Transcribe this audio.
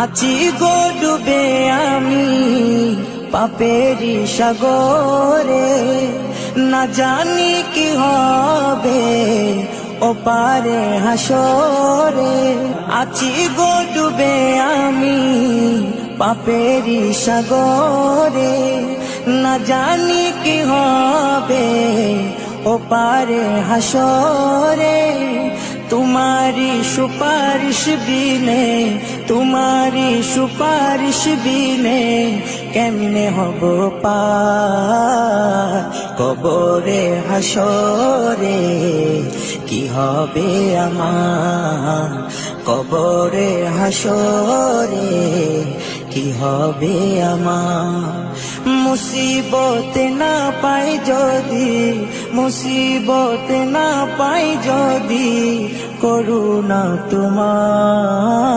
আছি গো ডুবে আমি পাপেরি সাগরে, না জানি কি হবে ওপারে হাসরে। আছি গো ডুবে আমি পাপেরি সাগরে, না জানি কি হবে ওপারে হাসরে। तुम्हारी सुपारिश बिने, तुम्हारी सुपारिश बिने केमने हबो पार कबरे हासरे की हबे आमार कबरे हासरे की हबे आमार। मुसीबत ना पाई जदि, मुसीबत ना पाई जदि करुणा तुम्हार।